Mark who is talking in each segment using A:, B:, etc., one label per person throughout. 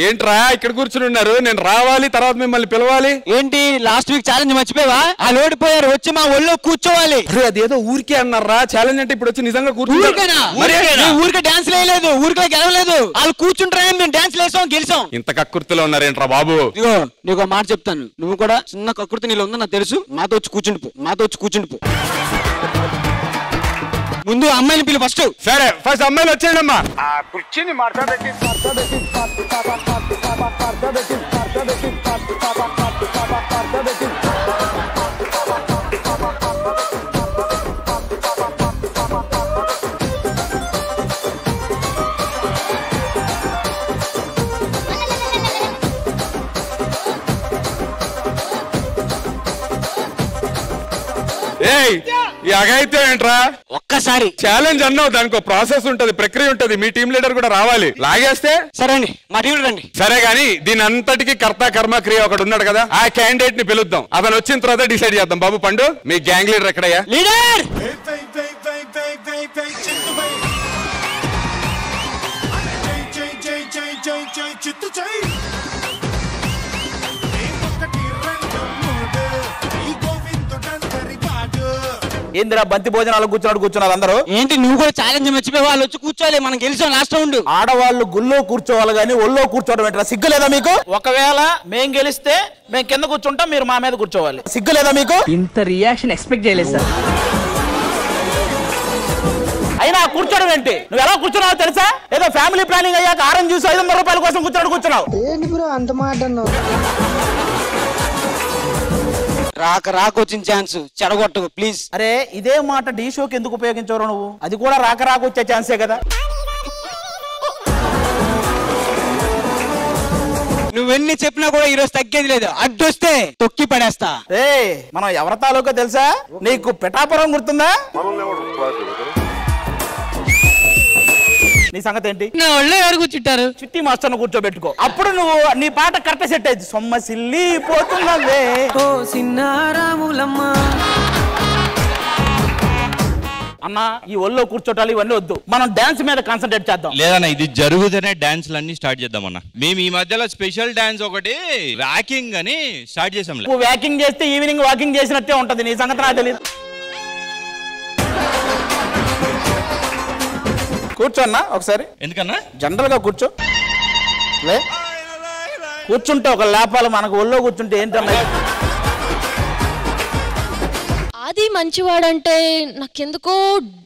A: ఏంట్రా ఇక్కడ కూర్చుని ఉన్నారు? నేను రావాలి, తర్వాత మిమ్మల్ని పిలవాలి.
B: ఏంటి లాస్ట్ వీక్ ఛాలెంజ్ మర్చిపోయావా? వాళ్ళు ఓడిపోయారు, వచ్చి మా ఒళ్ళో కూర్చోవాలి.
A: అదేదో ఊరికే అన్నారా ఛాలెంజ్ అంటే ఇప్పుడు వచ్చి నిజంగా
B: ఊరికే డాన్స్ వేయలేదు, ఊరికే గెలవలేదు. వాళ్ళు కూర్చుంటారని మేము డాన్స్ వేసాం, గెలిచాం.
A: ఇంత కక్కుర్తిలో ఉన్నారేంట్రా బాబు?
B: ఇగో నీకు మాట చెప్తాను, నువ్వు కూడా చిన్న కక్కుర్తి నీలో ఉందని నాకు తెలుసు. మాతో వచ్చి కూర్చుండిపో. ముందు అమ్మాయిని పిలు ఫస్ట్.
A: సరే ఫస్ట్ అమ్మాయిలు వచ్చేయండి అమ్మా.
C: కుర్చీని మాట్లాడేసి
A: ఈ అగైతే ఏంట్రా?
B: ఒక్కసారి
A: ఛాలెంజ్ అన్నావు, దానికి ప్రాసెస్ ఉంటది, ప్రక్రియ ఉంటది. మీ టీం లీడర్ కూడా రావాలి. లాగేస్తే
B: సరే అండి, మా టీం రండి.
A: సరే గాని దీని అంతటికి కర్త కర్మ క్రియ ఒకటి ఉన్నాడు కదా, ఆ క్యాండిడేట్ ని పిలుద్దాం. అతను వచ్చిన తర్వాత డిసైడ్ చేద్దాం. బాబు పండు, మీ గ్యాంగ్ లీడర్ ఎక్కడయ్యా?
B: లీడర్
D: ఏందిరా బంతి భోజనాలు కూర్చున్నారు అందరూ?
B: ఏంటి నువ్వు కూడా ఛాలెంజ్ మర్చిపోయి వాళ్ళు వచ్చి కూర్చోవాలి, మనం గెలిచాం లాస్ట్ రౌండ్.
D: ఆడవాళ్ళు గుళ్ళో కూర్చోవాలి గానీ ఒళ్ళో కూర్చోవడం ఏంట్రా? సిగ్గు లేదా మీకు? ఒకవేళ మేం గెలిస్తే మేము కింద కూర్చుంటాం, మీరు మా మీద కూర్చోవాలి. సిగ్గు లేదా మీకు?
E: ఇంత రియాక్షన్ ఎక్స్పెక్ట్ చేయలేదు సార్.
D: అయినా కూర్చోడం ఏంటి? నువ్వు ఎలా కూర్చున్నావు తెలుసా? ఏదో ఫ్యామిలీ ప్లానింగ్ అయ్యాక ఆరెంజ్ జ్యూస్ 500 రూపాయల కోసం కూర్చున్నావు.
E: ఏంటి బ్రో అంత మాట అన్నావు?
B: రాక వచ్చిన ఛాన్స్ చెడగొట్టకు ప్లీజ్.
D: అరే ఇదే మాట డీ షోకి ఎందుకు ఉపయోగించవరు నువ్వు? అది కూడా రాక వచ్చే ఛాన్సే కదా.
B: నువ్వెన్ని చెప్పినా కూడా ఈరోజు తగ్గేది లేదు. అడ్డొస్తే తొక్కి పడేస్తా.
D: మనం ఎవరి తాలూకా తెలుసా నీకు? పిఠాపురం గుర్తుందా? నీ సంగతి ఏంటి?
F: నా ఒళ్ళో ఎవరు కూర్చుంటారు?
D: చిట్టి మాస్టర్ కూర్చోబెట్టుకో, అప్పుడు నువ్వు నీ పాట కరెక్ట్ సెట్ అయింది. సొమ్మసిల్లి పోతున్నవే
E: ఓ సిన్నారాములమ్మ
D: అన్న. ఈ ఒళ్ళో కూర్చోటాలు ఇవన్నీ వద్దు, మనం డాన్స్ మీద కాన్సన్ట్రేట్ చేద్దాం.
G: లేదన్నా ఇది జరుగుతూనే డాన్స్లు అన్ని స్టార్ట్ చేద్దామన్నా. మేము ఈ మధ్యలో స్పెషల్ డాన్స్ ఒకటి వాకింగ్ అని స్టార్ట్ చేసాం.
D: నువ్వు వాకింగ్ చేస్తే ఈవినింగ్ వాకింగ్ చేసినట్టే ఉంటది. నీ సంగతి నాకు తెలియదు. కూర్చోన్నా ఒకసారి.
G: ఎందుకన్నా?
D: జనరల్ గా కూర్చో. కూర్చుంటే ఒక లేపాలు, మనకు ఒళ్ళో కూర్చుంటే ఏంటన్నా?
F: అది మంచివాడంటే నాకెందుకో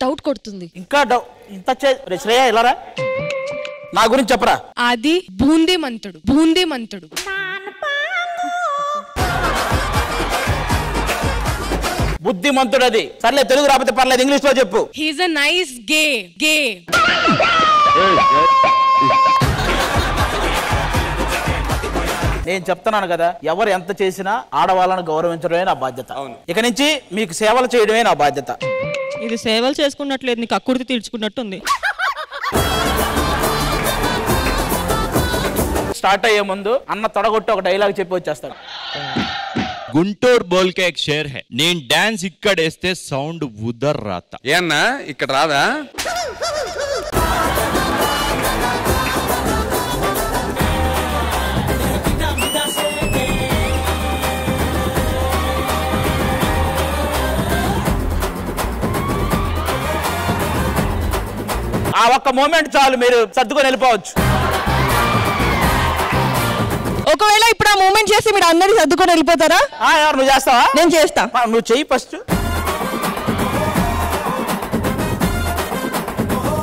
F: డౌట్ కొడుతుంది.
D: ఇంకా ఇంత శ్రేయ ఇలారా, నా గురించి చెప్పరా.
F: అది బూందీ మంతుడు.
D: బుద్ధిమంతుడు. అది సర్లే, తెలుగు రాకపోతే పర్లేదు, ఇంగ్లీష్ లో చెప్పు.
F: హీస్ ఎ నైస్ గే.
D: నేను చెప్తున్నాను కదా, ఎవరు ఎంత చేసినా ఆడవాళ్ళను గౌరవించడమే నా బాధ్యత. ఇక నుంచి మీకు సేవలు చేయడమే నా బాధ్యత.
F: ఇది సేవలు చేసుకున్నట్లేదు, నీకు అక్కుర్తి తీర్చుకున్నట్టుంది.
D: స్టార్ట్ అయ్యే ముందు అన్న తొడగొట్టి ఒక డైలాగ్ చెప్పి వచ్చేస్తాడు.
G: గుంటూరు బోల్కే ఎక్ షేర్ హై. నేను డాన్స్ ఇక్కడ వేస్తే సౌండ్ ఉదర్ రాత.
A: ఏన్నా ఇక్కడ రాదా?
D: ఆ ఒక్క మూమెంట్ చాలు, మీరు సర్దుకొని వెళ్ళిపోవచ్చు.
F: ఒకవేళ ఇప్పుడు ఆ మూమెంట్ చేసి మీరు అందరి సర్దుకొని వెళ్ళిపోతారా?
D: నువ్వు చేస్తావా?
F: నేను చేస్తా.
D: నువ్వు చెయ్యి ఫస్ట్.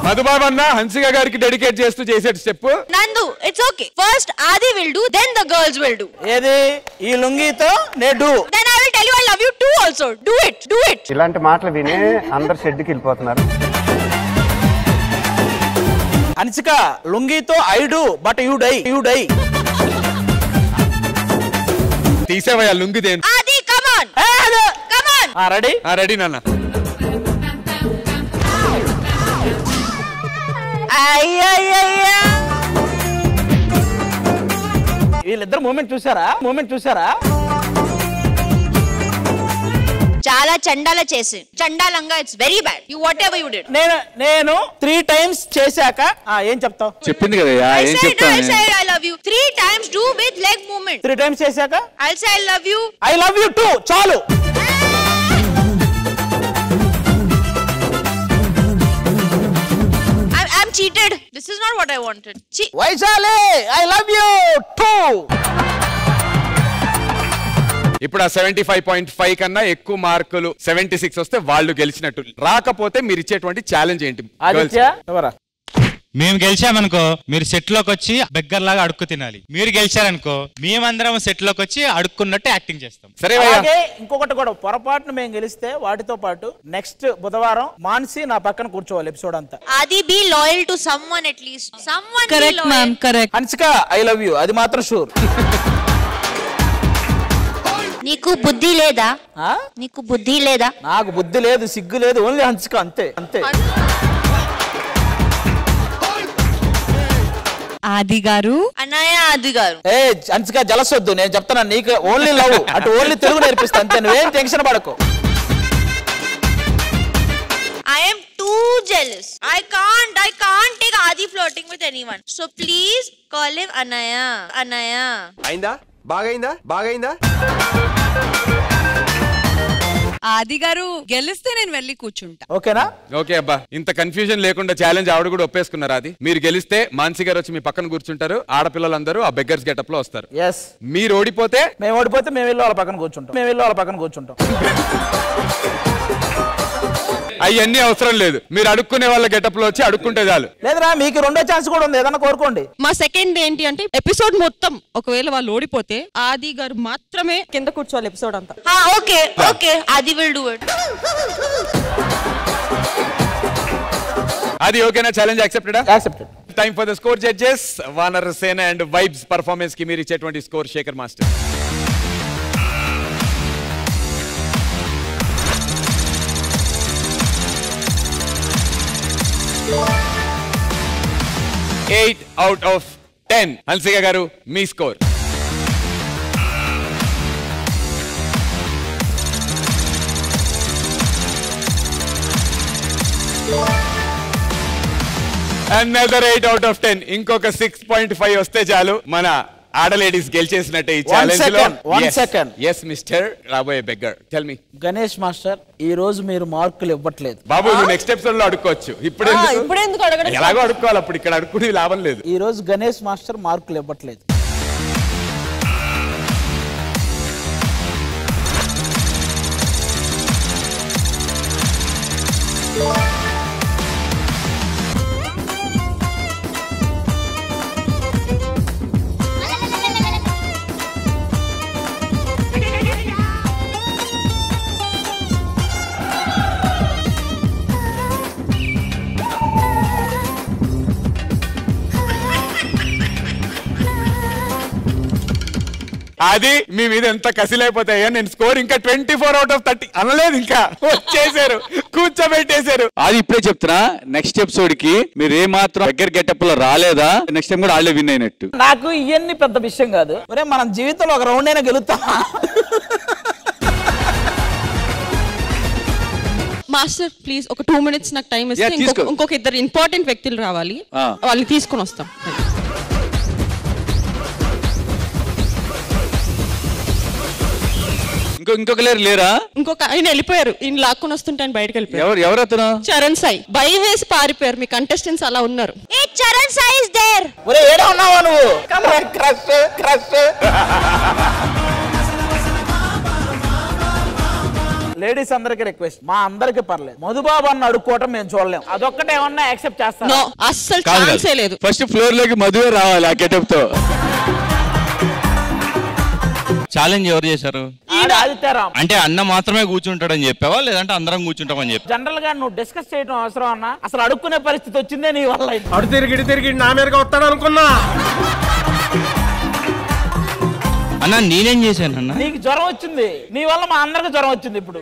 A: మధుబాబు అన్న హన్సిక గారికి డెడికేట్ చేస్తూ చేసేట్టు చెప్పు.
F: Nandu it's okay. First Aadi will do, then the girls will do.
D: ఏది ఈ లుంగితో నేడు?
F: Then I will tell you I love you too also. Do it.
C: ఇలాంటి మాటలు విని అందరు షెడ్కి వెళ్ళిపోతున్నారు.
D: హన్సిక లుంగితో I do but you die.
A: తీసేవయ్యా లుంగి. దేని
F: Aadi come on.
D: Ready?
A: Ready నాన్న.
D: వీళ్ళిద్దరు మూమెంట్ చూసారా
F: చాలా చండాల చేసి చండాలంగా it's very bad you what ever you did
D: నేను 3 times చేశాక ఏం చెప్తావు?
A: చెప్పింది కదా ఏం చెప్తాను
F: I said I love you 3 times do with leg movement
D: 3 times చేశాక
F: I'll say I love you
D: too చాలు.
F: I'm cheated. This is not what I wanted.
D: Vaishali I love you too.
A: ఇప్పుడు ఆ 75.5 కన్నా ఎక్కువ మార్కులు 76 వస్తే వాళ్ళు గెలిచినట్టు. రాకపోతే మీరు ఇచ్చేటువంటి ఛాలెంజ్ ఏంటి?
D: ఆదిత్య ఎవరా?
H: మేము గెలిచామనుకో మీరు సెట్ లోకి వచ్చి బెగ్గర్ లాగా అడుక్కు తినాలి. మీరు గెలిచారనుకో మేమందరం సెట్ లోకి వచ్చి అడుక్కున్నట్టు యాక్టింగ్ చేస్తాం.
A: సరే
D: అలాగే ఇంకొకటి కూడా, పొరపాటును మేము గెలిస్తే వాటితో పాటు నెక్స్ట్ బుధవారం మాన్సి నా పక్కన కూర్చోవాలి ఎపిసోడ్ అంతా.
F: Adi be loyal to someone at least. Someone
E: correct
F: be loyal.
E: Ma'am correct.
D: Hansika I love you అది మాత్రం షూర్.
F: నీకు బుద్ధి లేదా? నీకు బుద్ధి లేదా?
D: నాకు బుద్ధి లేదు, సిగ్గు లేదు, ఓన్లీ హన్సిక అంతే.
E: ఆది గారు
F: అన్నయ్య ఆది గారు.
D: ఏ హన్సిక జలసొద్దు, నేను చెప్తాను నీకు ఓన్లీ లవ్, అటు ఓన్లీ తెలుగు నేర్పిస్తా అంతే, నువ్వేం టెన్షన్ పడకు.
F: I am too jealous. I can't take Adi flirting with anyone. So please call him Anaya.
C: అయిందా? బాగైందా?
E: ఆది గారు గెలిస్తే నేను వెళ్ళి కూర్చుంటా.
D: ఓకేనా?
A: ఓకే అబ్బా, ఇంత కన్ఫ్యూజన్ లేకుండా ఛాలెంజ్ ఆవిడ కూడా ఒప్పేసుకున్నారు. అది మీరు గెలిస్తే మాన్సి గారు వచ్చి మీ పక్కన కూర్చుంటారు, ఆడపిల్లలందరూ ఆ బెగ్గర్స్ గెటప్ లో వస్తారు.
D: ఎస్.
A: మీరు ఓడిపోతే
D: మేము వెళ్ళి వాళ్ళ పక్కన కూర్చుంటాం.
A: అవన్నీ అవసరం లేదు, మీరు అడుక్కునే వాళ్ళ గెటప్ లో వచ్చి అడుక్కుంటే చాలు.
D: లేదురా, మీకు రెండో ఛాన్స్ కూడా ఉంది, ఏదన్నా కోరుకోండి.
I: మా సెకండ్ ఏంటి అంటే ఎపిసోడ్ మొత్తం ఒకవేళ వాళ్ళు ఓడిపోతే ఆది గారు మాత్రమే కింద కూర్చోవాలి ఎపిసోడ్ అంతా.
F: Okay. Adi will do it.
A: అది ఓకేనా? Challenge accepted. Time for the score judges. Vanar Sena and Vibes performance కి మీరు ఇచ్చేటువంటి score Shekhar master. Eight out of 10. Hansika garu మీ స్కోర్. Another 8 out of 10. ఇంకొక 6.5 వస్తే చాలు మన ఆడలేడీస్ గెలిచేసినట్టే ఈ ఛాలెంజ్ లో.
D: One second.
A: Yes మిస్టర్ రాబోయే beggar, tell me.
D: Ganesh master ఈ రోజు మీరు మార్కులు ఇవ్వట్లేదు.
A: బాబు నువ్వు నెక్స్ట్ ఎపిసోడ్ లో అడుక్కోవచ్చు, ఇప్పుడు
I: ఎందుకు అడగడం?
A: ఎలాగో అడుక్కోవాలి, అప్పుడు ఇక్కడ అడుక్కునే లాభం లేదు.
D: ఈ రోజు గణేష్ మాస్టర్ మార్కులు ఇవ్వట్లేదు.
A: అది మీ మీద ఎంత కసిలేకపోతాయో. నేను స్కోర్ ఇంకా 24 out of 30 అనలేదు, ఇంకా వచ్చేసారు, కూర్చోబెట్టేశారు.
J: అది ఇప్పుడే చెప్తున్నా, నెక్స్ట్ ఎపిసోడ్ కి మీరు ఏ మాత్రం దగ్గర గెటప్ లో రాలేదా, నెక్స్ట్ టైం కూడా వాళ్ళే విన్ అయినట్టు.
D: నాకు ఇవన్నీ పెద్ద విషయం కాదు. ఒరే మనం జీవితంలో ఒక రౌండ్ అయినా గెలుస్తాం.
I: మాస్టర్ ప్లీజ్ ఒక 2 minutes నాకు టైం ఇస్తే ఇంకొక ఇద్దరు ఇంపార్టెంట్ వ్యక్తులు రావాలి, వాళ్ళని తీసుకొని వస్తాం.
J: ఇంకొక లేరా?
I: ఇంకొక ఆయన వెళ్ళిపోయారు, ఈయన లాక్కొని వస్తుంటే ఆయన బయటకు వెళ్ళిపోయారు.
J: ఎవరు అతను?
I: చరణ్ సాయి. భయం వేసి పారిపోయారు. మీ కంటెస్టెంట్స్ అలా ఉన్నారు.
F: Charan Sai is there.
D: ఒరే ఏడా ఉన్నావా నువ్వు? క్రష్. లేడీస్ అందరికి రిక్వెస్ట్, మా అందరికి పర్లేదు, మధుబాబు అన్న అడుక్కోవటం మేము చూడలేం. అదొక్కటే ఏమన్నా యాక్సెప్ట్ చేస్తాను?
I: నో, అస్సలు ఛాన్సే లేదు.
J: ఫస్ట్ ఫ్లోర్ లోకి మధువే రావాలి ఆ గెటప్ తో.
G: ఛాలెంజ్ ఎవరు చేశారు?
D: ఆదిత్యరామ్.
G: అంటే అన్న మాత్రమే కూర్చుంటాడని చెప్పావా, లేదంటే అందరం కూర్చుంటామని చెప్పి?
D: జనరల్ గా నువ్వు డిస్కస్ చేయడం అవసరం అన్నా, అసలు అడుక్కునే పరిస్థితి వచ్చిందే నీ వల్ల.
C: అడు తిరిగి నా మీదగా వస్తాడు అనుకున్నా.
G: అన్న నేనేం చేశాను అన్న?
D: నీకు జ్వరం వచ్చింది, నీ వల్ల మా అందరికి జ్వరం వచ్చింది ఇప్పుడు.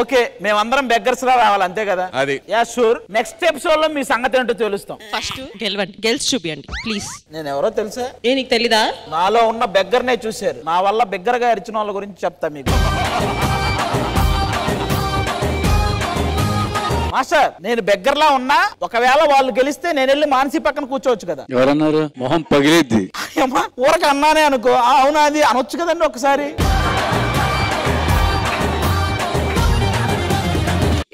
D: ఓకే మేమందరం బెగ్గర్స్ లా రావాలి అంతే కదా?
A: అది
D: షూర్. నెక్స్ట్ ఎపిసోడ్ లో మీ సంగతి ఏంటో తెలుస్తాం.
I: ఫస్ట్ గెలవండి, గెలిచి చూపియండి ప్లీజ్.
D: నేను ఎవరో తెలుసా?
I: నీకు తెలీదా?
D: నాలో ఉన్న బెగ్గర్ నే చూశారు. నా వల్ల బెగ్గర్ గా అరిచిన వాళ్ళ గురించి చెప్తా మీకు. మాస్టర్ నేను బెగ్గర్లా ఉన్నా, ఒకవేళ వాళ్ళు గెలిస్తే నేను వెళ్ళి మానసి పక్కన కూర్చోవచ్చు కదా?
J: ఎవరన్నారు? మొహం పగిలిద్ది.
D: ఊరక అన్నానే అనుకో, అవునా అది అనొచ్చు కదండి ఒకసారి.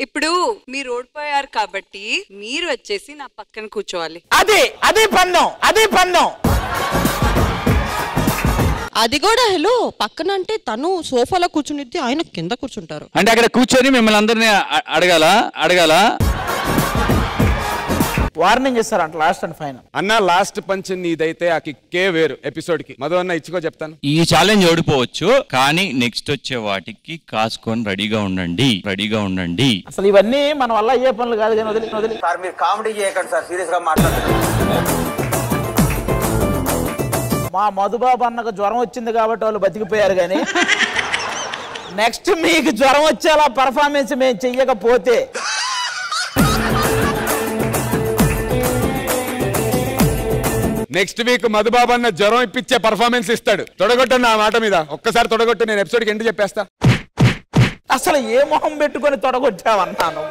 E: ఇప్పుడు మీరు ఓడిపోయారు కాబట్టి మీరు వచ్చేసి నా పక్కన కూర్చోవాలి.
D: అదే పందెం, అదే పందెం.
I: అది కూడా హలో పక్కన అంటే తను సోఫాలో కూర్చునిద్ది, ఆయన కింద కూర్చుంటారు.
J: అంటే అక్కడ కూర్చొని మిమ్మల్ని అందరినీ అడగాల
D: వార్నింగ్ ఇస్తారంట లాస్ట్ అండ్ ఫైనల్.
A: అన్న లాస్ట్ పంచ్ నీదైతే ఆ కిక్కే వేరు ఎపిసోడ్ కి. మధు అన్న ఇచ్చుకో చెప్తాను.
G: ఈ ఛాలెంజ్ ఓడిపోవచ్చు, కానీ నెక్స్ట్ వచ్చే వాటికి కాసుకొని రెడీగా ఉండండి.
D: అసలు ఇవన్నీ మన వల్ల అయ్యే పనులు కాదు కానీ వదిలి
C: సార్ మీరు కామెడీ చేయకండి సార్, సీరియస్ గా మాట్లాడుతున్నారు.
D: మా మధుబాబు అన్నకు జ్వరం వచ్చింది కాబట్టి వాళ్ళు బతికిపోయారు కానీ నెక్స్ట్ మీకు జ్వరం వచ్చేలా పర్ఫార్మెన్స్ మేము చెయ్యకపోతే
A: నెక్స్ట్ వీక్ మధుబాబు అన్న జ్వరం ఇప్పించే పర్ఫార్మెన్స్ ఇస్తాడు. తొడగొట్టు నా మాట మీద, ఒక్కసారి తొడగొట్టు, నేను ఎపిసోడ్కి ఎండ్ చెప్పేస్తా.
D: అసలు ఏ మొహం పెట్టుకొని తొడగొట్టావన్నాను.